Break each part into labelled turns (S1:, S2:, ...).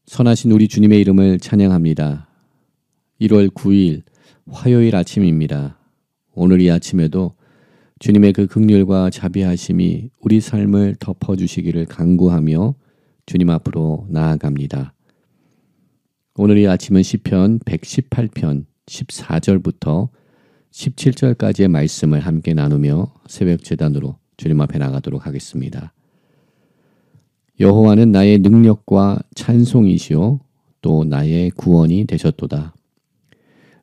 S1: 선하신 우리 주님의 이름을 찬양합니다. 1월 9일 화요일 아침입니다. 오늘 이 아침에도 주님의 그 긍휼과 자비하심이 우리 삶을 덮어주시기를 간구하며 주님 앞으로 나아갑니다. 오늘 이 아침은 시편 118편 14절부터 17절까지의 말씀을 함께 나누며 새벽 제단으로 주님 앞에 나가도록 하겠습니다. 여호와는 나의 능력과 찬송이시요 또 나의 구원이 되셨도다.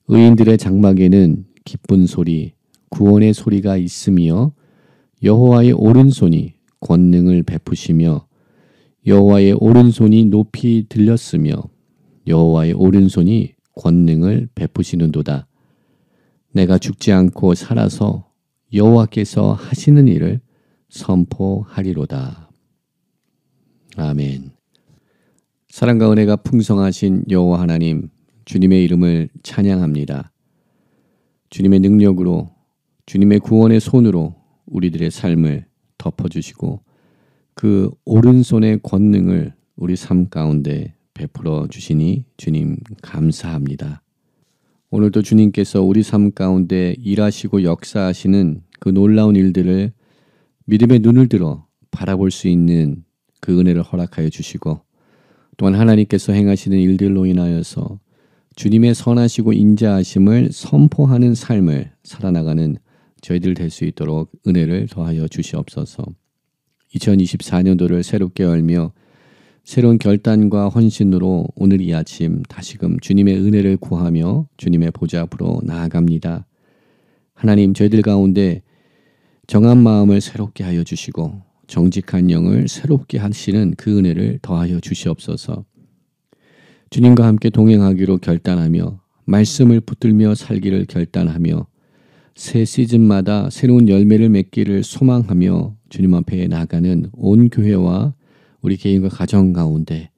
S1: 의인들의 장막에는 기쁜 소리, 구원의 소리가 있으며 여호와의 오른손이 권능을 베푸시며 여호와의 오른손이 높이 들렸으며 여호와의 오른손이 권능을 베푸시는도다. 내가 죽지 않고 살아서 여호와께서 하시는 일을 선포하리로다. 아멘. 사랑과 은혜가 풍성하신 여호와 하나님, 주님의 이름을 찬양합니다. 주님의 능력으로, 주님의 구원의 손으로 우리들의 삶을 덮어주시고 그 오른손의 권능을 우리 삶 가운데 베풀어 주시니 주님 감사합니다. 오늘도 주님께서 우리 삶 가운데 일하시고 역사하시는 그 놀라운 일들을 믿음의 눈을 들어 바라볼 수 있는 그 은혜를 허락하여 주시고 또한 하나님께서 행하시는 일들로 인하여서 주님의 선하시고 인자하심을 선포하는 삶을 살아나가는 저희들 될 수 있도록 은혜를 더하여 주시옵소서. 2024년도를 새롭게 열며 새로운 결단과 헌신으로 오늘 이 아침 다시금 주님의 은혜를 구하며 주님의 보좌 앞으로 나아갑니다. 하나님, 저희들 가운데 정한 마음을 새롭게 하여 주시고 정직한 영을 새롭게 하시는 그 은혜를 더하여 주시옵소서. 주님과 함께 동행하기로 결단하며 말씀을 붙들며 살기를 결단하며 새 시즌마다 새로운 열매를 맺기를 소망하며 주님 앞에 나가는 온 교회와 우리 개인과 가정 가운데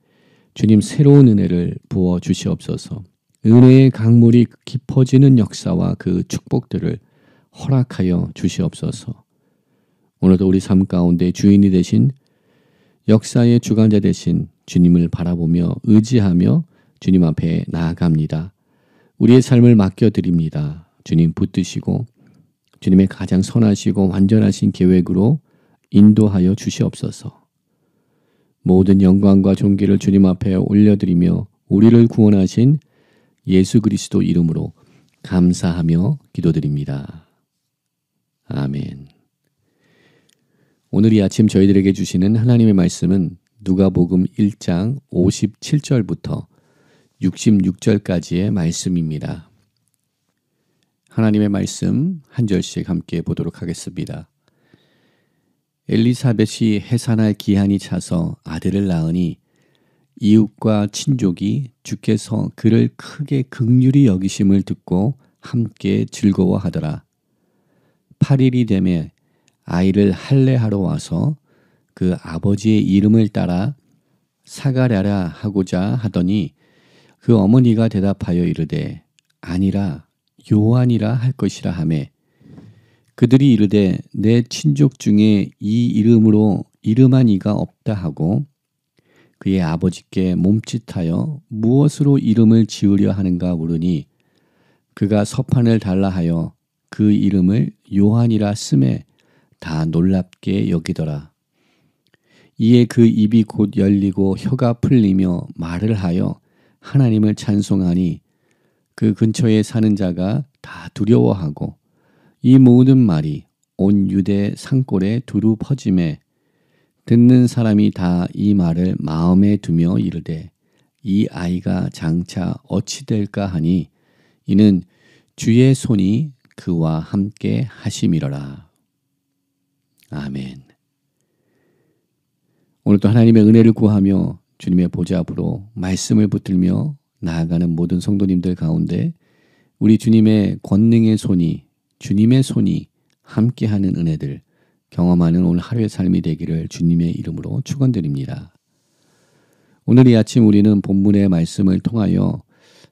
S1: 주님 새로운 은혜를 부어 주시옵소서. 은혜의 강물이 깊어지는 역사와 그 축복들을 허락하여 주시옵소서. 오늘도 우리 삶 가운데 주인이 되신 역사의 주관자 되신 주님을 바라보며 의지하며 주님 앞에 나아갑니다. 우리의 삶을 맡겨드립니다. 주님 붙드시고 주님의 가장 선하시고 완전하신 계획으로 인도하여 주시옵소서. 모든 영광과 존귀를 주님 앞에 올려드리며 우리를 구원하신 예수 그리스도 이름으로 감사하며 기도드립니다. 아멘. 오늘 이 아침 저희들에게 주시는 하나님의 말씀은 누가복음 1장 57절부터 66절까지의 말씀입니다. 하나님의 말씀 한 절씩 함께 보도록 하겠습니다. 엘리사벳이 해산할 기한이 차서 아들을 낳으니 이웃과 친족이 주께서 그를 크게 긍휼히 여기심을 듣고 함께 즐거워하더라. 8일이 되매 아이를 할례하러 와서 그 아버지의 이름을 따라 사가랴라 하고자 하더니 그 어머니가 대답하여 이르되 아니라 요한이라 할 것이라 하매 그들이 이르되 내 친족 중에 이 이름으로 이름한 이가 없다 하고 그의 아버지께 몸짓하여 무엇으로 이름을 지으려 하는가 물으니 그가 서판을 달라 하여 그 이름을 요한이라 쓰매 다 놀랍게 여기더라. 이에 그 입이 곧 열리고 혀가 풀리며 말을 하여 하나님을 찬송하니 그 근처에 사는 자가 다 두려워하고 이 모든 말이 온 유대 산골에 두루 퍼지매 듣는 사람이 다 이 말을 마음에 두며 이르되 이 아이가 장차 어찌 될까 하니 이는 주의 손이 그와 함께 하심이로라. 아멘. 오늘도 하나님의 은혜를 구하며 주님의 보좌 앞으로 말씀을 붙들며 나아가는 모든 성도님들 가운데 우리 주님의 권능의 손이, 주님의 손이 함께하는 은혜들 경험하는 오늘 하루의 삶이 되기를 주님의 이름으로 축원드립니다. 오늘 이 아침 우리는 본문의 말씀을 통하여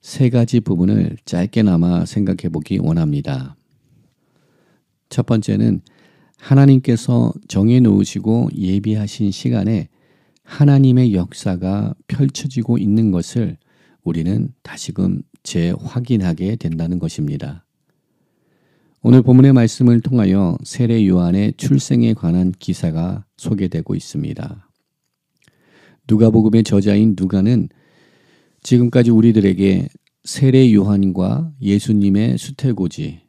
S1: 세 가지 부분을 짧게나마 생각해 보기 원합니다. 첫 번째는 하나님께서 정해 놓으시고 예비하신 시간에 하나님의 역사가 펼쳐지고 있는 것을 우리는 다시금 재확인하게 된다는 것입니다. 오늘 본문의 말씀을 통하여 세례 요한의 출생에 관한 기사가 소개되고 있습니다. 누가복음의 저자인 누가는 지금까지 우리들에게 세례 요한과 예수님의 수태고지,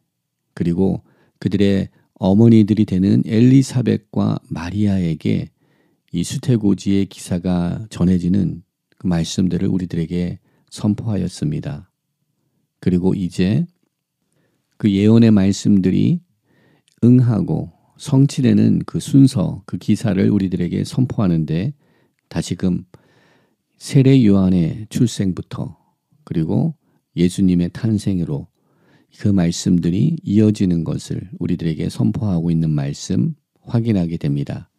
S1: 그리고 그들의 어머니들이 되는 엘리사벳과 마리아에게 이 수태고지의 기사가 전해지는 그 말씀들을 우리들에게 선포하였습니다. 그리고 이제 그 예언의 말씀들이 응하고 성취되는 그 순서, 그 기사를 우리들에게 선포하는데 다시금 세례 요한의 출생부터 그리고 예수님의 탄생으로 그 말씀들이 이어지는 것을 우리들에게 선포하고 있는 말씀 확인하게 됩니다.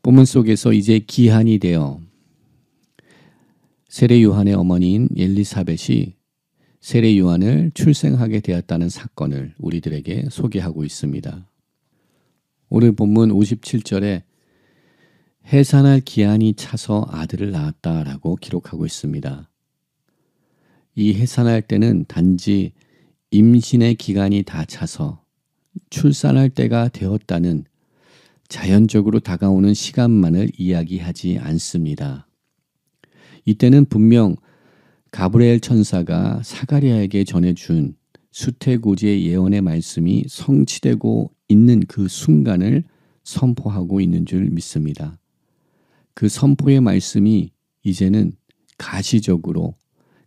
S1: 본문 속에서 이제 기한이 되어 세례 요한의 어머니인 엘리사벳이 세례 요한을 출생하게 되었다는 사건을 우리들에게 소개하고 있습니다. 오늘 본문 57절에 해산할 기한이 차서 아들을 낳았다라고 기록하고 있습니다. 이 해산할 때는 단지 임신의 기간이 다 차서 출산할 때가 되었다는 자연적으로 다가오는 시간만을 이야기하지 않습니다. 이때는 분명 가브리엘 천사가 사가랴에게 전해준 수태고지의 예언의 말씀이 성취되고 있는 그 순간을 선포하고 있는 줄 믿습니다. 그 선포의 말씀이 이제는 가시적으로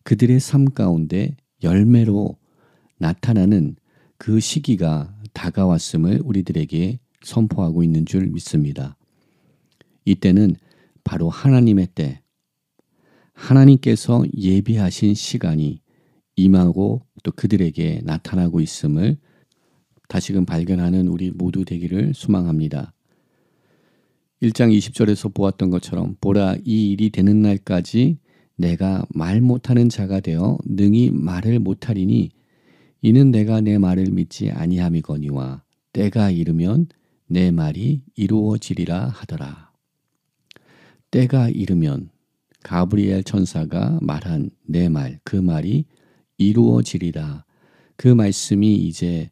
S1: 그들의 삶 가운데 열매로 나타나는 그 시기가 다가왔음을 우리들에게 선포하고 있는 줄 믿습니다. 이때는 바로 하나님의 때, 하나님께서 예비하신 시간이 임하고 또 그들에게 나타나고 있음을 다시금 발견하는 우리 모두 되기를 소망합니다. 1장 20절에서 보았던 것처럼 보라, 이 일이 되는 날까지 내가 말 못하는 자가 되어 능히 말을 못하리니 이는 내가 내 말을 믿지 아니함이거니와 때가 이르면 내 말이 이루어지리라 하더라. 때가 이르면 가브리엘 천사가 말한 내 말, 그 말이 이루어지리라. 그 말씀이 이제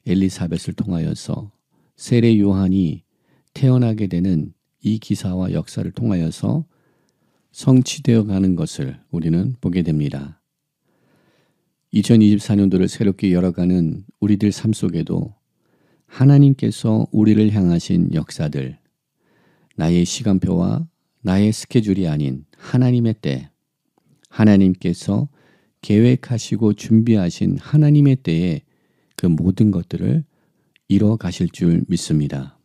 S1: 엘리사벳을 통하여서 세례 요한이 태어나게 되는 이 기사와 역사를 통하여서 성취되어 가는 것을 우리는 보게 됩니다. 2024년도를 새롭게 열어가는 우리들 삶 속에도 하나님께서 우리를 향하신 역사들, 나의 시간표와 나의 스케줄이 아닌 하나님의 때, 하나님께서 계획하시고 준비하신 하나님의 때에 그 모든 것들을 이뤄 가실 줄 믿습니다.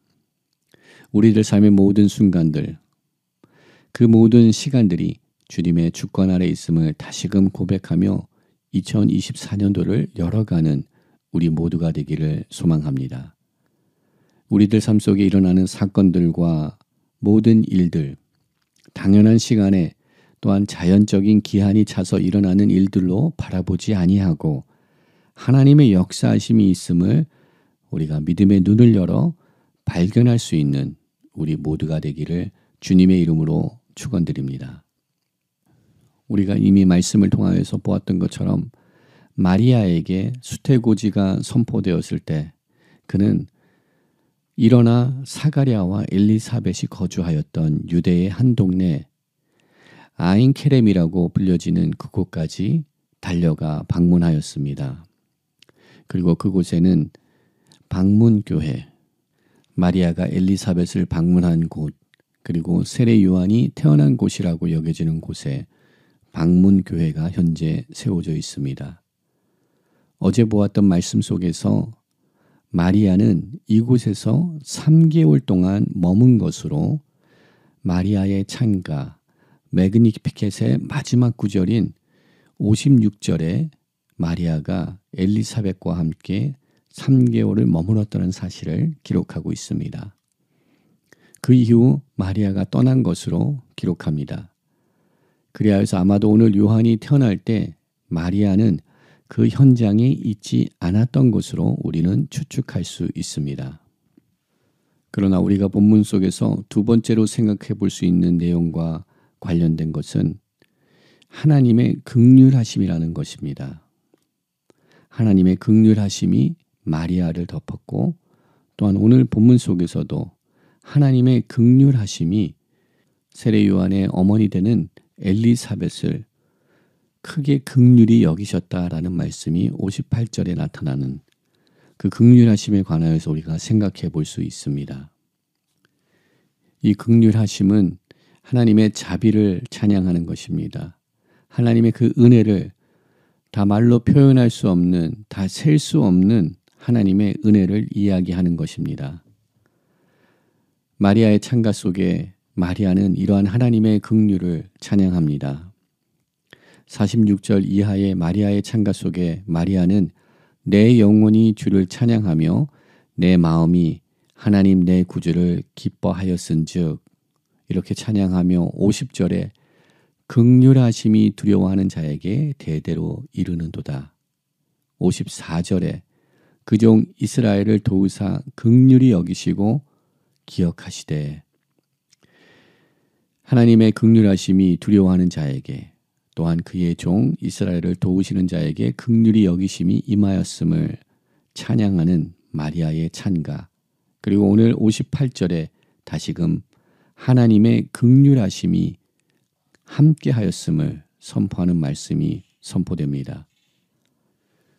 S1: 우리들 삶의 모든 순간들, 그 모든 시간들이 주님의 주권 아래 있음을 다시금 고백하며 2024년도를 열어가는 우리 모두가 되기를 소망합니다. 우리들 삶 속에 일어나는 사건들과 모든 일들, 당연한 시간에 또한 자연적인 기한이 차서 일어나는 일들로 바라보지 아니하고 하나님의 역사하심이 있음을 우리가 믿음의 눈을 열어 발견할 수 있는 우리 모두가 되기를 주님의 이름으로 축원드립니다. 우리가 이미 말씀을 통하여서 보았던 것처럼 마리아에게 수태고지가 선포되었을 때 그는 일어나 사가랴와 엘리사벳이 거주하였던 유대의 한 동네 아인케렘이라고 불려지는 그곳까지 달려가 방문하였습니다. 그리고 그곳에는 방문교회, 마리아가 엘리사벳을 방문한 곳, 그리고 세례 요한이 태어난 곳이라고 여겨지는 곳에 방문교회가 현재 세워져 있습니다. 어제 보았던 말씀 속에서 마리아는 이곳에서 3개월 동안 머문 것으로 마리아의 찬가 매그니피켓의 마지막 구절인 56절에 마리아가 엘리사벳과 함께 3개월을 머물렀다는 사실을 기록하고 있습니다. 그 이후 마리아가 떠난 것으로 기록합니다. 그리하여서 아마도 오늘 요한이 태어날 때 마리아는 그 현장에 있지 않았던 것으로 우리는 추측할 수 있습니다. 그러나 우리가 본문 속에서 두 번째로 생각해 볼 수 있는 내용과 관련된 것은 하나님의 긍휼하심이라는 것입니다. 하나님의 긍휼하심이 마리아를 덮었고, 또한 오늘 본문 속에서도 하나님의 긍휼하심이 세례 요한의 어머니 되는 엘리사벳을 크게 긍휼히 여기셨다라는 말씀이 58절에 나타나는 그 긍휼하심에 관하여서 우리가 생각해 볼 수 있습니다. 이 긍휼하심은 하나님의 자비를 찬양하는 것입니다. 하나님의 그 은혜를 다 말로 표현할 수 없는, 다 셀 수 없는 하나님의 은혜를 이야기하는 것입니다. 마리아의 찬가 속에 마리아는 이러한 하나님의 긍휼을 찬양합니다. 46절 이하의 마리아의 찬가 속에 마리아는 내 영혼이 주를 찬양하며 내 마음이 하나님 내 구주를 기뻐하였은즉, 이렇게 찬양하며 50절에 긍휼하심이 두려워하는 자에게 대대로 이르는도다. 54절에 그 종 이스라엘을 도우사 긍휼히 여기시고 기억하시되, 하나님의 긍휼하심이 두려워하는 자에게, 또한 그의 종 이스라엘을 도우시는 자에게 긍휼히 여기심이 임하였음을 찬양하는 마리아의 찬가, 그리고 오늘 58절에 다시금 하나님의 긍휼하심이 함께하였음을 선포하는 말씀이 선포됩니다.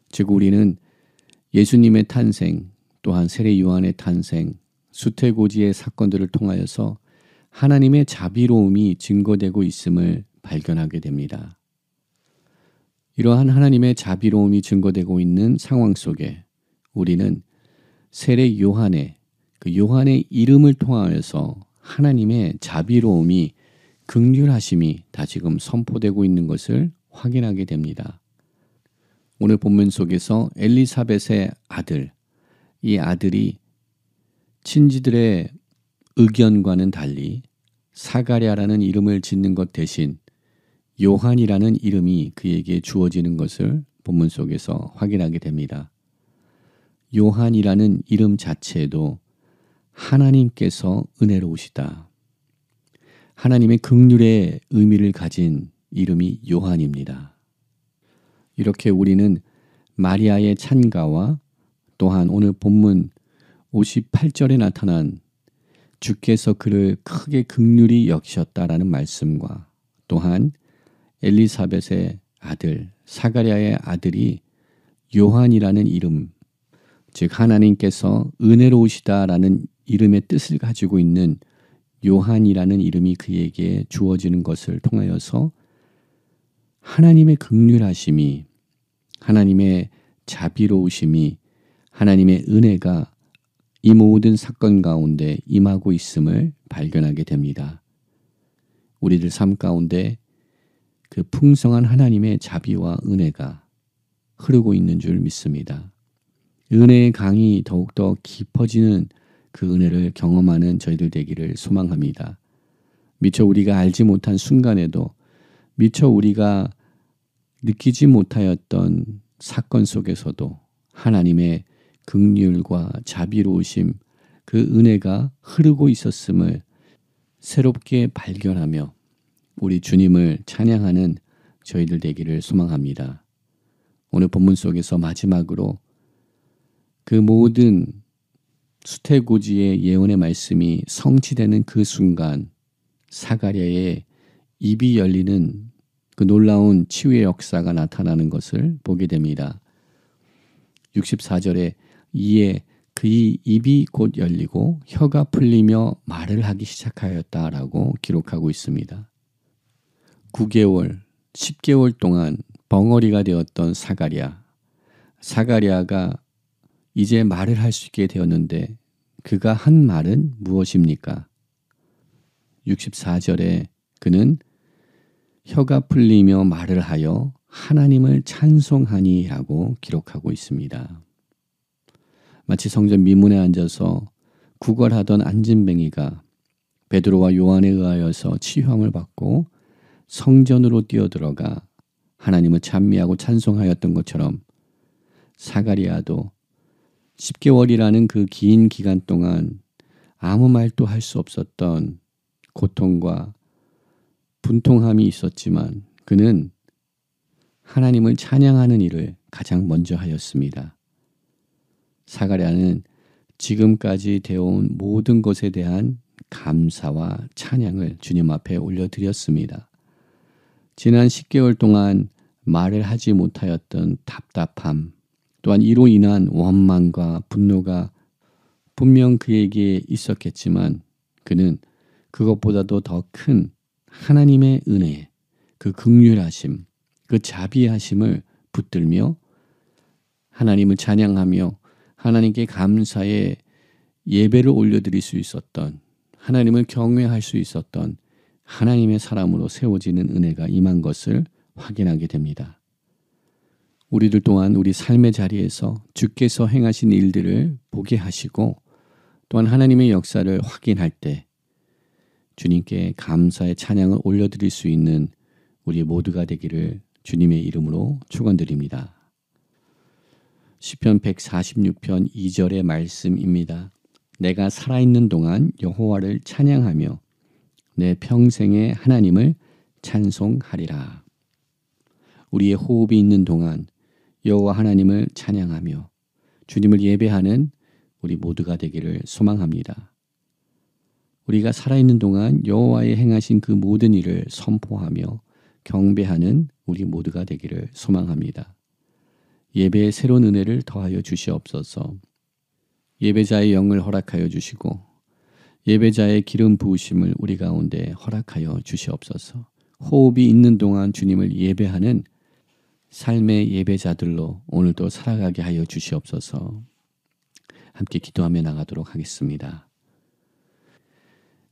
S1: 즉 우리는 예수님의 탄생, 또한 세례 요한의 탄생, 수태고지의 사건들을 통하여서 하나님의 자비로움이 증거되고 있음을 발견하게 됩니다. 이러한 하나님의 자비로움이 증거되고 있는 상황 속에 우리는 세례 요한의 그 요한의 이름을 통하여서 하나님의 자비로움이, 긍휼하심이 다시금 선포되고 있는 것을 확인하게 됩니다. 오늘 본문 속에서 엘리사벳의 아들, 이 아들이 친지들의 의견과는 달리 사가랴라는 이름을 짓는 것 대신 요한이라는 이름이 그에게 주어지는 것을 본문 속에서 확인하게 됩니다. 요한이라는 이름 자체에도 하나님께서 은혜로우시다, 하나님의 긍휼의 의미를 가진 이름이 요한입니다. 이렇게 우리는 마리아의 찬가와 또한 오늘 본문 58절에 나타난 주께서 그를 크게 긍휼히 여기셨다라는 말씀과, 또한 엘리사벳의 아들 사가랴의 아들이 요한이라는 이름, 즉 하나님께서 은혜로우시다라는 이름의 뜻을 가지고 있는 요한이라는 이름이 그에게 주어지는 것을 통하여서 하나님의 긍휼하심이, 하나님의 자비로우심이, 하나님의 은혜가 이 모든 사건 가운데 임하고 있음을 발견하게 됩니다. 우리들 삶 가운데 그 풍성한 하나님의 자비와 은혜가 흐르고 있는 줄 믿습니다. 은혜의 강이 더욱더 깊어지는 그 은혜를 경험하는 저희들 되기를 소망합니다. 미처 우리가 알지 못한 순간에도, 미처 우리가 느끼지 못하였던 사건 속에서도 하나님의 긍휼과 자비로우심, 그 은혜가 흐르고 있었음을 새롭게 발견하며 우리 주님을 찬양하는 저희들 되기를 소망합니다. 오늘 본문 속에서 마지막으로 그 모든 수태고지의 예언의 말씀이 성취되는 그 순간 사가랴의 입이 열리는 그 놀라운 치유의 역사가 나타나는 것을 보게 됩니다. 64절에 이에 그의 입이 곧 열리고 혀가 풀리며 말을 하기 시작하였다라고 기록하고 있습니다. 9개월, 10개월 동안 벙어리가 되었던 사가랴가 이제 말을 할 수 있게 되었는데 그가 한 말은 무엇입니까? 64절에 그는 혀가 풀리며 말을 하여 하나님을 찬송하니라고 기록하고 있습니다. 마치 성전 미문에 앉아서 구걸하던 안진뱅이가 베드로와 요한에 의하여서 치유함을 받고 성전으로 뛰어들어가 하나님을 찬미하고 찬송하였던 것처럼 사가랴도 10개월이라는 그 긴 기간 동안 아무 말도 할 수 없었던 고통과 분통함이 있었지만 그는 하나님을 찬양하는 일을 가장 먼저 하였습니다. 사가랴는 지금까지 되어온 모든 것에 대한 감사와 찬양을 주님 앞에 올려드렸습니다. 지난 10개월 동안 말을 하지 못하였던 답답함, 또한 이로 인한 원망과 분노가 분명 그에게 있었겠지만 그는 그것보다도 더 큰 하나님의 은혜, 그 긍휼하심, 그 자비하심을 붙들며 하나님을 찬양하며 하나님께 감사의 예배를 올려드릴 수 있었던, 하나님을 경외할 수 있었던 하나님의 사람으로 세워지는 은혜가 임한 것을 확인하게 됩니다. 우리들 또한 우리 삶의 자리에서 주께서 행하신 일들을 보게 하시고 또한 하나님의 역사를 확인할 때 주님께 감사의 찬양을 올려드릴 수 있는 우리 모두가 되기를 주님의 이름으로 축원드립니다. 시편 146편 2절의 말씀입니다. 내가 살아있는 동안 여호와를 찬양하며 내 평생에 하나님을 찬송하리라. 우리의 호흡이 있는 동안 여호와 하나님을 찬양하며 주님을 예배하는 우리 모두가 되기를 소망합니다. 우리가 살아있는 동안 여호와의 행하신 그 모든 일을 선포하며 경배하는 우리 모두가 되기를 소망합니다. 예배의 새로운 은혜를 더하여 주시옵소서. 예배자의 영을 허락하여 주시고 예배자의 기름 부으심을 우리 가운데 허락하여 주시옵소서. 호흡이 있는 동안 주님을 예배하는 삶의 예배자들로 오늘도 살아가게 하여 주시옵소서. 함께 기도하며 나가도록 하겠습니다.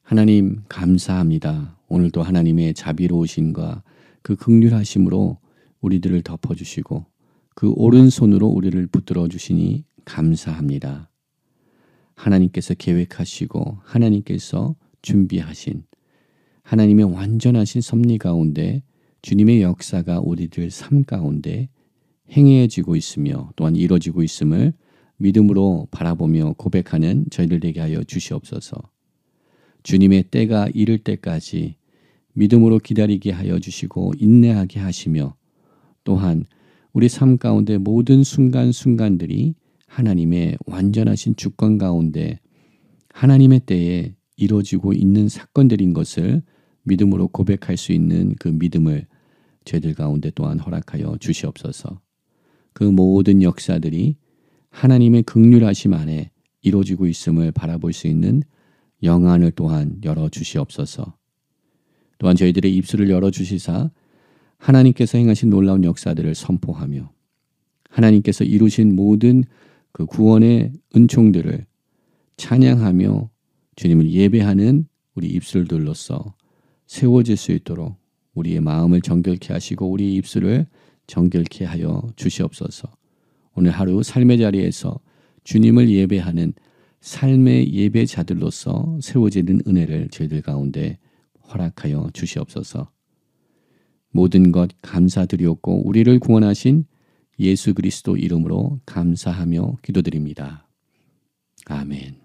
S1: 하나님 감사합니다. 오늘도 하나님의 자비로우심과 그 긍휼하심으로 우리들을 덮어주시고 그 오른손으로 우리를 붙들어 주시니 감사합니다. 하나님께서 계획하시고 하나님께서 준비하신 하나님의 완전하신 섭리 가운데 주님의 역사가 우리들 삶 가운데 행해지고 있으며 또한 이루어지고 있음을 믿음으로 바라보며 고백하는 저희들 되게 하여 주시옵소서. 주님의 때가 이를 때까지 믿음으로 기다리게 하여 주시고 인내하게 하시며 또한 우리 삶 가운데 모든 순간순간들이 하나님의 완전하신 주권 가운데 하나님의 때에 이루어지고 있는 사건들인 것을 믿음으로 고백할 수 있는 그 믿음을 저희들 가운데 또한 허락하여 주시옵소서. 그 모든 역사들이 하나님의 긍휼하심 안에 이루어지고 있음을 바라볼 수 있는 영안을 또한 열어주시옵소서. 또한 저희들의 입술을 열어주시사 하나님께서 행하신 놀라운 역사들을 선포하며 하나님께서 이루신 모든 그 구원의 은총들을 찬양하며 주님을 예배하는 우리 입술들로서 세워질 수 있도록 우리의 마음을 정결케 하시고 우리의 입술을 정결케 하여 주시옵소서. 오늘 하루 삶의 자리에서 주님을 예배하는 삶의 예배자들로서 세워지는 은혜를 저희들 가운데 허락하여 주시옵소서. 모든 것 감사드리옵고 우리를 구원하신 예수 그리스도 이름으로 감사하며 기도드립니다. 아멘.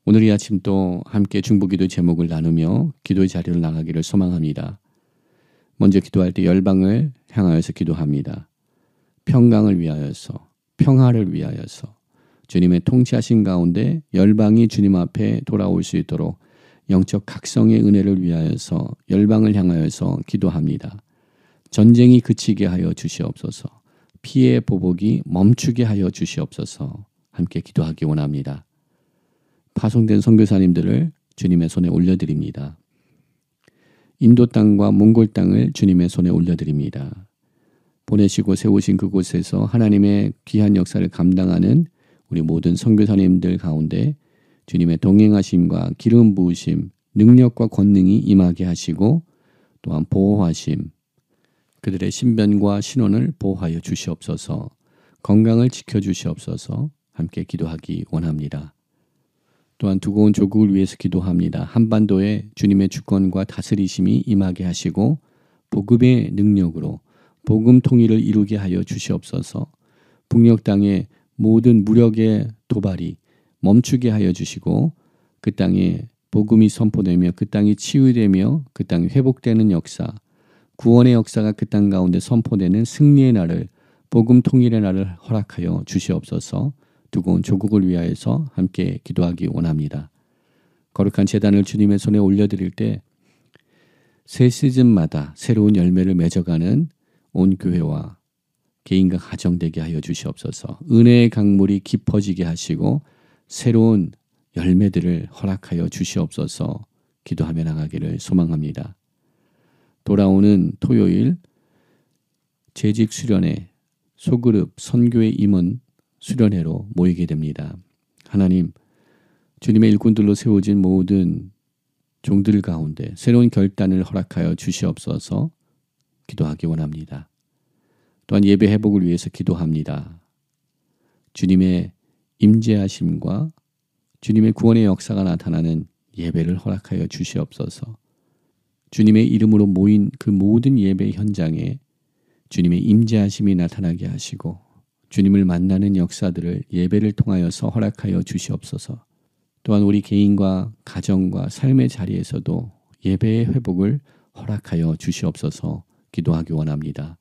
S1: 오늘 이 아침도 함께 중보기도 제목을 나누며 기도의 자리로 나가기를 소망합니다. 먼저 기도할 때 열방을 향하여서 기도합니다. 평강을 위하여서, 평화를 위하여서 주님의 통치하신 가운데 열방이 주님 앞에 돌아올 수 있도록 영적 각성의 은혜를 위하여서 열방을 향하여서 기도합니다. 전쟁이 그치게 하여 주시옵소서. 피해 보복이 멈추게 하여 주시옵소서. 함께 기도하기 원합니다. 파송된 선교사님들을 주님의 손에 올려드립니다. 인도 땅과 몽골 땅을 주님의 손에 올려드립니다. 보내시고 세우신 그곳에서 하나님의 귀한 역사를 감당하는 우리 모든 선교사님들 가운데 주님의 동행하심과 기름 부으심, 능력과 권능이 임하게 하시고 또한 보호하심, 그들의 신변과 신원을 보호하여 주시옵소서. 건강을 지켜주시옵소서. 함께 기도하기 원합니다. 또한 두고온 조국을 위해서 기도합니다. 한반도에 주님의 주권과 다스리심이 임하게 하시고 복음의 능력으로 복음 통일을 이루게 하여 주시옵소서. 북녘 땅의 모든 무력의 도발이 멈추게 하여 주시고 그 땅에 복음이 선포되며 그 땅이 치유되며 그 땅이 회복되는 역사, 구원의 역사가 그 땅 가운데 선포되는 승리의 날을, 복음 통일의 날을 허락하여 주시옵소서. 두고 온 조국을 위하여서 함께 기도하기 원합니다. 거룩한 제단을 주님의 손에 올려드릴 때 새 시즌마다 새로운 열매를 맺어가는 온 교회와 개인과 가정 되게 하여 주시옵소서. 은혜의 강물이 깊어지게 하시고 새로운 열매들을 허락하여 주시옵소서. 기도하며 나가기를 소망합니다. 돌아오는 토요일 재직 수련회 소그룹 선교의 임원 수련회로 모이게 됩니다. 하나님, 주님의 일꾼들로 세워진 모든 종들 가운데 새로운 결단을 허락하여 주시옵소서. 기도하기 원합니다. 또한 예배 회복을 위해서 기도합니다. 주님의 임재하심과 주님의 구원의 역사가 나타나는 예배를 허락하여 주시옵소서. 주님의 이름으로 모인 그 모든 예배 현장에 주님의 임재하심이 나타나게 하시고 주님을 만나는 역사들을 예배를 통하여서 허락하여 주시옵소서. 또한 우리 개인과 가정과 삶의 자리에서도 예배의 회복을 허락하여 주시옵소서. 기도하기 원합니다.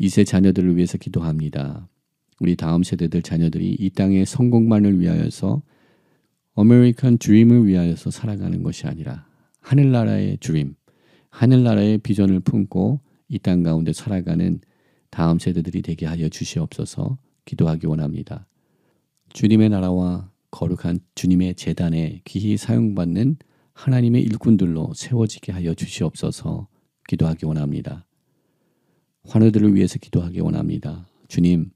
S1: 2세 자녀들을 위해서 기도합니다. 우리 다음 세대들 자녀들이 이 땅의 성공만을 위하여서 아메리칸 드림을 위하여서 살아가는 것이 아니라 하늘나라의 드림, 하늘나라의 비전을 품고 이 땅 가운데 살아가는 다음 세대들이 되게 하여 주시옵소서. 기도하기 원합니다. 주님의 나라와 거룩한 주님의 제단에 귀히 사용받는 하나님의 일꾼들로 세워지게 하여 주시옵소서. 기도하기 원합니다. 환우들을 위해서 기도하기 원합니다. 주님,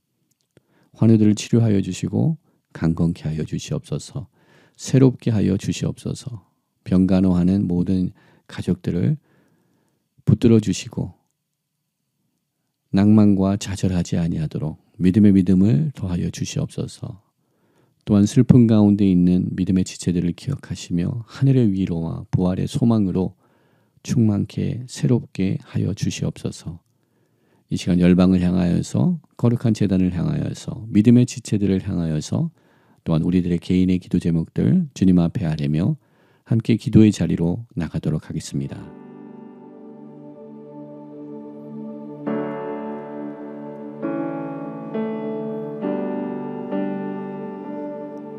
S1: 환우들을 치료하여 주시고 강건케 하여 주시옵소서. 새롭게 하여 주시옵소서. 병간호하는 모든 가족들을 붙들어 주시고 낭만과 좌절하지 아니하도록 믿음의 믿음을 더하여 주시옵소서. 또한 슬픔 가운데 있는 믿음의 지체들을 기억하시며 하늘의 위로와 부활의 소망으로 충만케 새롭게 하여 주시옵소서. 이 시간 열방을 향하여서 거룩한 제단을 향하여서 믿음의 지체들을 향하여서 또한 우리들의 개인의 기도 제목들 주님 앞에 아뢰며 함께 기도의 자리로 나가도록 하겠습니다.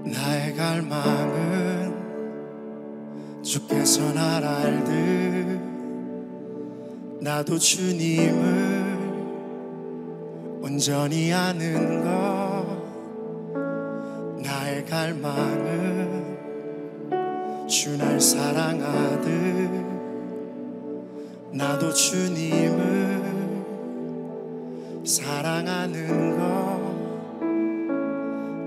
S2: 나의 갈망은 주께서 날 알듯 나도 주님을 온전히 아는 것. 나의 갈망은 주 날 사랑하듯 나도 주님을 사랑하는 것.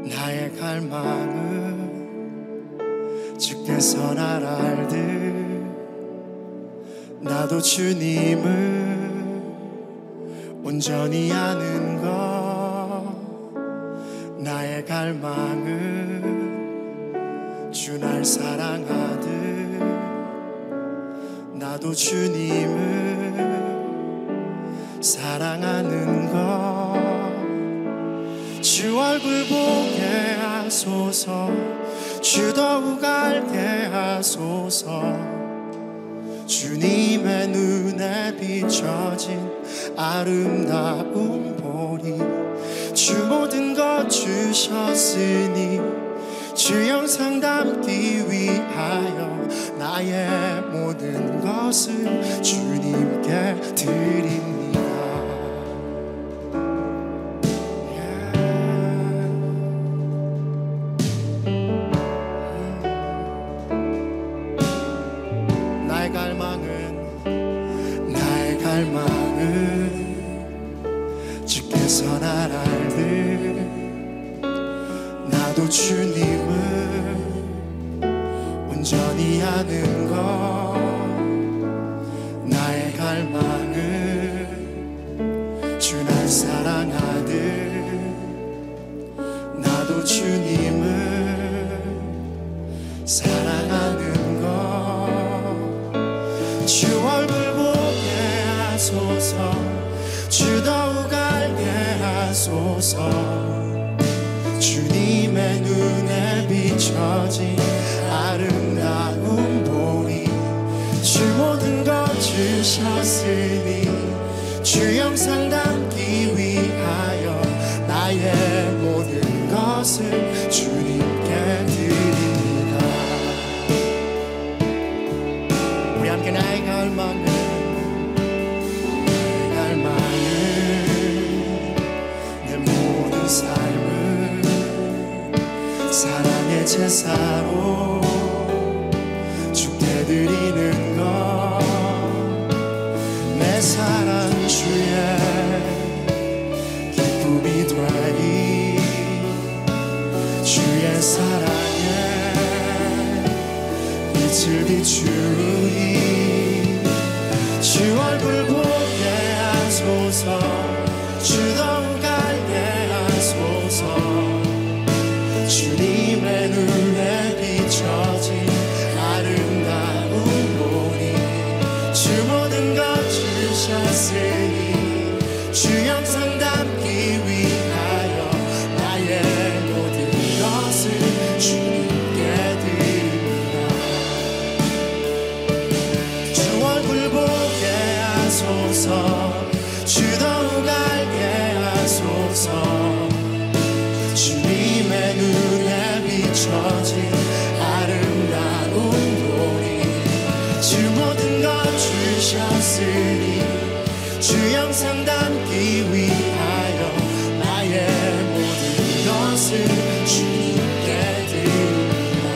S2: 나의 갈망은 주께서 날 알듯 나도 주님을 온전히 아는 것. 나의 갈망은 주 날 사랑하듯 나도 주님을 사랑하는 것. 주 얼굴 보게 하소서. 주 더욱 알게 하소서. 주님의 눈에 비춰진 아름다운 보리. 주 모든 것 주셨으니 주 영상 담기 위하여 나의 모든 것을 주님께 드립니다. 나의 갈망은 주께서 날 알듯 나도 주님을 온전히 아는 것. 나의 갈망은 주 날 사랑하듯 나도 주님을 사랑하는 것. 주 얼굴 보게 하소서. 주 더욱 알게 하소서. 주님의 눈에 비춰진 아름다운 보리 주 모든 것 주셨으니 주 영상 담기 위하여 나의 모든 것을 주님께 드립니다. 우리 함께 나의 갈망을 내 모든 삶을 사랑의 제사로 주께 드리는 것 내 사랑 주의 기쁨이 되리 주의 사랑에 빛을 비추리 주 얼굴 보게 하소서 주 더욱 알게 하소서 주님의 눈에 비춰진 아름다운 보리 주 모든 것 주셨으니 주 영상 담기 위하여 나의 모든 것을 주님께 드립니다. 주 얼굴 보게 하소서 주 더욱 알게 하소서 주님의 눈에 비춰진 아름다운 보리 주 모든 것 주셨으니 주 영상 담기 위하여 나의 모든 것을 주님께 드립니다.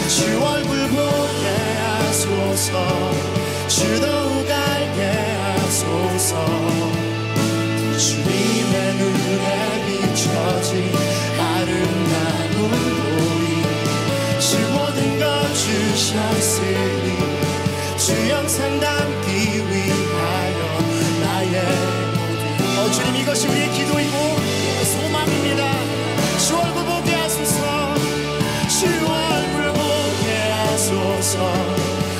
S2: 주 얼굴 보게 하소서 주 더욱 알게 하소서 주님의 눈에 비춰진 아름다운 보리 주 모든 것 주셨으니 주 영상 담기 위하여 나의 모든 주님 이것이 우리의 기도이고 소망입니다. 주 얼굴 보게 하소서 주 얼굴 보게 하소서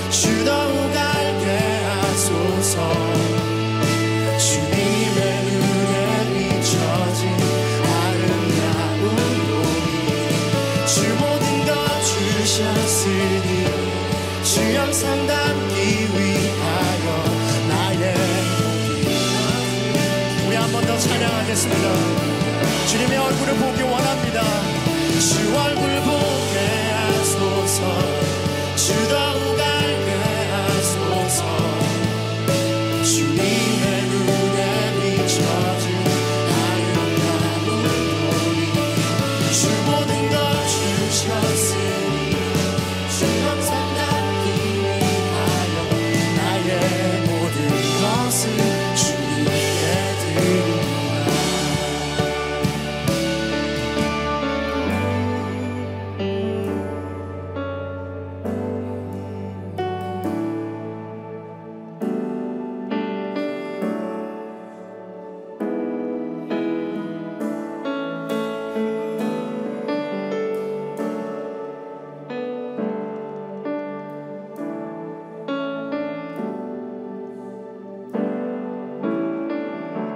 S2: 주 더욱 알게 하소서 주님의 눈에 비춰진 아름다운 보리 주 모든 것 주셨으니 주 영상 담기 위하여 나의 우리 한 번 더 찬양하겠습니다. 주님의 얼굴을 보기 원합니다. 주 얼굴 보게 하소서 주 더욱 알게 하소서 주님의 눈에 비춰진 아름다운 보리 주 모든 것 주셨으니 주 영상 담기 위하여 나의 모든 것을 주님께 드립니다.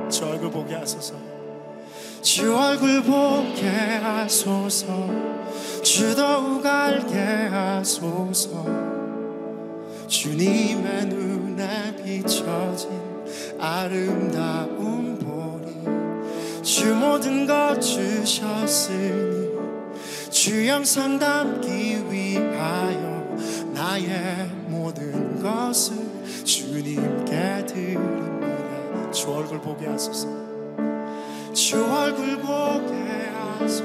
S2: 주 얼굴 보게 하소서 주 얼굴 보게 하소서 주 더욱 알게 하소서 주님의 눈에 비춰진 아름다운 보리 주 모든 것 주셨으니 주 영상 담기 위하여 나의 모든 것을 주님께 드립니다. 주 얼굴 보게 하소서 주 얼굴 보게 하소서